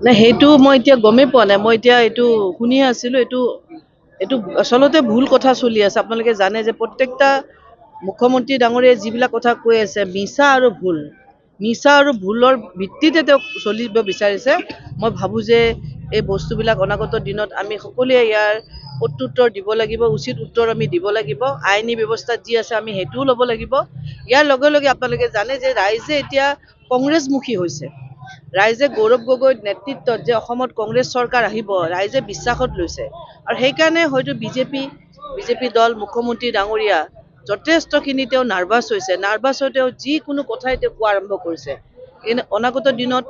না সেইটো মই এতিয়া গমেই পোৱা নাই। মই এতিয়া এইটো শুনিয়ে আছিলোঁ। এইটো এইটো আচলতে ভুল কথা চলি আছে। আপোনালোকে জানে যে প্ৰত্যেকটা মুখ্যমন্ত্ৰী ডাঙৰীয়াই যিবিলাক কথা কৈ আছে মিছা আৰু ভুলৰ ভিত্তিতে তেওঁক চলিব বিচাৰিছে। মই ভাবোঁ যে এই বস্তুবিলাক অনাগত দিনত আমি সকলোৱে ইয়াৰ প্ৰত্যুত্তৰ দিব লাগিব, উচিত উত্তৰ আমি দিব লাগিব। আইনী ব্যৱস্থা যি আছে আমি সেইটোও ল'ব লাগিব। ইয়াৰ লগে লগে আপোনালোকে জানে যে ৰাইজে এতিয়া কংগ্ৰেছমুখী হৈছে। ৰাইজে গৌৰৱ গগৈৰ নেতৃত্বত যে অসমত কংগ্ৰেছ চৰকাৰ আহিব ৰাইজে বিশ্বাসত লৈছে। আৰু সেইকাৰণে হয়তো বিজেপি দল মুখ্যমন্ত্ৰী ডাঙৰীয়া যথেষ্টখিনি তেওঁ নাৰ্ভাছ হৈছে। নাৰ্ভাছ হৈ তেওঁ যিকোনো কথাই তেওঁ কোৱা আৰম্ভ কৰিছে। অনাগত দিনত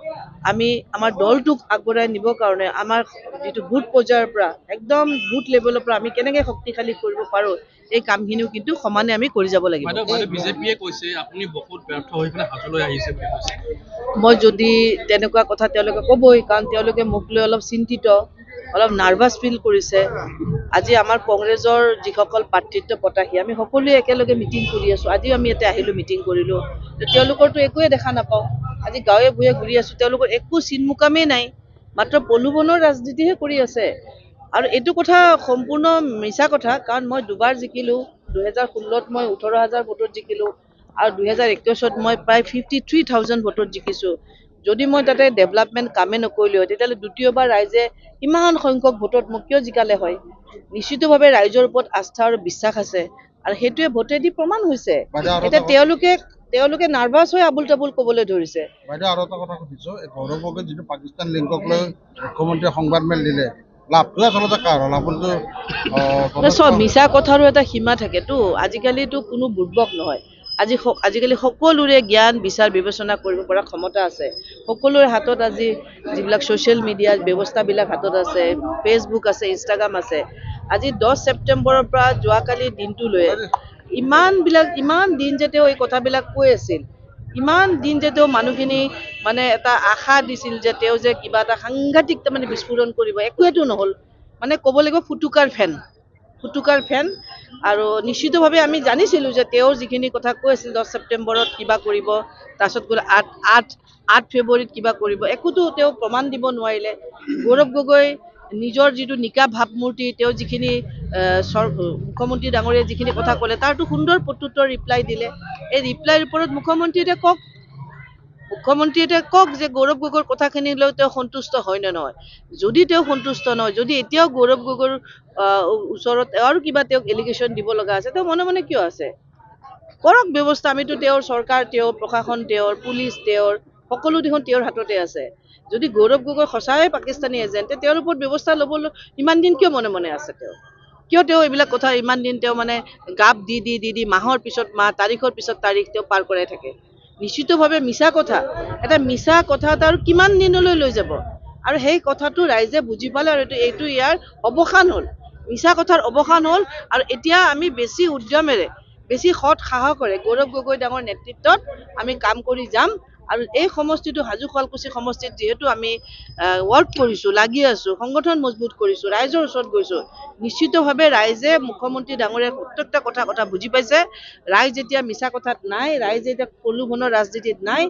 আমি আমাৰ দলটোক আগবঢ়াই নিবৰ কাৰণে আমাৰ যিটো বুথ পৰ্যায়ৰ পৰা একদম বুথ লেভেলৰ পৰা আমি কেনেকৈ শক্তিশালী কৰিব পাৰোঁ এই কামখিনিও কিন্তু সমানে আমি কৰি যাব লাগিব। বিজেপিয়ে কৈছে আপুনি বহুত ব্যৰ্থ হৈ পেলাই হাজলৈ আহিছে বুলি কৈছে। মই যদি তেনেকুৱা কথা তেওঁলোকে ক'বই, কাৰণ তেওঁলোকে মোক লৈ অলপ চিন্তিত, অলপ নাৰ্ভাছ ফিল কৰিছে। আজি আমাৰ কংগ্ৰেছৰ যিসকল প্ৰাৰ্থিত্ব প্ৰত্যাশী আমি সকলোৱে একেলগে মিটিং কৰি আছোঁ। আজিও আমি ইয়াতে আহিলোঁ, মিটিং কৰিলোঁ। তেওঁলোকৰতো একোৱে দেখা নাপাওঁ। আজি গাঁৱে ভূঞে ঘূৰি আছোঁ, তেওঁলোকৰ একো চিনমুকামেই নাই, মাত্ৰ প্ৰলোভনৰ ৰাজনীতিহে কৰি আছে। আৰু এইটো কথা সম্পূৰ্ণ মিছা কথা, কাৰণ মই দুবাৰ জিকিলোঁ। 2016ত মই 18,000 ভোটত জিকিলোঁ আৰু 2021ত মই প্ৰায় 53,000 ভোটত জিকিছোঁ। যদি মই তাতে ডেভেলপমেণ্ট কামেই নকৰিলোঁ হয়, তেতিয়াহ'লে দ্বিতীয়বাৰ ৰাইজে ইমান সংখ্যক ভোটত মোক কিয় জিকালে হয়? নিশ্চিতভাৱে ৰাইজৰ ওপৰত আস্থা আৰু বিশ্বাস আছে, আৰু সেইটোৱে ভোটেদি প্ৰমাণ হৈছে। এতিয়া তেওঁলোকে নাৰ্ভাছ হৈ আবুল তাবুল ক'বলৈ ধৰিছে। বাইদেউ আৰু এটা কথা সুধিছোঁ, গৌৰৱ গগৈ যিটো পাকিস্তান লিংকক লৈ মুখ্যমন্ত্ৰীয়ে সংবাদমেল দিলে, লাভটো আচলতে কাৰ হ'ল? আপুনিতো মিছা কথাৰো এটা সীমা থাকেতো। আজিকালিতো কোনো বুৰ্বক নহয়। আজিকালি সকলোৰে জ্ঞান বিচাৰ বিবেচনা কৰিব পৰা ক্ষমতা আছে। সকলোৰে হাতত আজি যিবিলাক ছ'চিয়েল মিডিয়াৰ ব্যৱস্থাবিলাক হাতত আছে, ফেচবুক আছে, ইনষ্টাগ্ৰাম আছে। আজি 10 ছেপ্টেম্বৰৰ পৰা যোৱাকালি দিনটোলৈ ইমান দিন যে তেওঁ এই কথাবিলাক কৈ আছিল, ইমান দিন যে তেওঁ মানুহখিনি মানে এটা আশা দিছিল যে তেওঁ যে কিবা এটা সাংঘাতিক তাৰমানে বিস্ফোৰণ কৰিব, একোৱেতো নহ'ল। মানে ক'ব লাগিব ফুটুকাৰ ফেন। আৰু নিশ্চিতভাৱে আমি জানিছিলোঁ যে তেওঁৰ যিখিনি কথা কৈ আছিল 10 ছেপ্টেম্বৰত কিবা কৰিব, তাৰপিছত গ'লে 8 ফেব্ৰুৱাৰীত কিবা কৰিব, একোতো তেওঁ প্ৰমাণ দিব নোৱাৰিলে। গৌৰৱ গগৈ নিজৰ যিটো নিকা ভাৱমূৰ্তি, তেওঁ যিখিনি মুখ্যমন্ত্ৰী ডাঙৰীয়াই যিখিনি কথা ক'লে তাৰতো সুন্দৰ প্ৰত্যুত্তৰ ৰিপ্লাই দিলে। এই ৰিপ্লাইৰ ওপৰত মুখ্যমন্ত্ৰীয়ে কওক যে গৌৰৱ গগৈৰ কথাখিনি লৈ তেওঁ সন্তুষ্ট হয় নে নহয়। যদি তেওঁ সন্তুষ্ট নহয়, যদি এতিয়াও গৌৰৱ গগৈৰ ওচৰত আৰু কিবা তেওঁক এলিগেশ্যন দিব লগা আছে, তেওঁ মনে মনে কিয় আছে? কৰক ব্যৱস্থা। আমিতো তেওঁৰ চৰকাৰ, তেওঁৰ প্ৰশাসন, তেওঁৰ পুলিচ, তেওঁৰ সকলো দেখোন তেওঁৰ হাততে আছে। যদি গৌৰৱ গগৈ সঁচাই পাকিস্তানী এজেণ্ট, তেওঁৰ ওপৰত ব্যৱস্থা ল'বলৈ ইমান দিন কিয় মনে মনে আছে? তেওঁ এইবিলাক কথা ইমান দিন তেওঁ মানে গাপ দি মাহৰ পিছত মাহ, তাৰিখৰ পিছত তাৰিখ তেওঁ পাৰ কৰাই থাকে। নিশ্চিতভাৱে মিছা কথা এটা আৰু কিমান দিনলৈ লৈ যাব? আৰু সেই কথাটো ৰাইজে বুজি পালে, আৰু এইটো ইয়াৰ অৱসান হ'ল। মিছা কথাৰ অৱসান হ'ল। আৰু এতিয়া আমি বেছি উদ্যমেৰে, বেছি সৎ সাহসেৰে গৌৰৱ গগৈ ডাঙৰ নেতৃত্বত আমি কাম কৰি যাম। আৰু এই সমষ্টিটো হাজো শুৱালকুছি সমষ্টিত যিহেতু আমি ৱৰ্ক কৰিছোঁ, লাগি আছোঁ, সংগঠন মজবুত কৰিছোঁ, ৰাইজৰ ওচৰত গৈছোঁ, নিশ্চিতভাৱে ৰাইজে মুখ্যমন্ত্ৰী ডাঙৰীয়াৰ প্ৰত্যেকটা কথা বুজি পাইছে। ৰাইজ এতিয়া মিছা কথাত নাই, ৰাইজ এতিয়া প্ৰলোভনৰ ৰাজনীতিত নাই।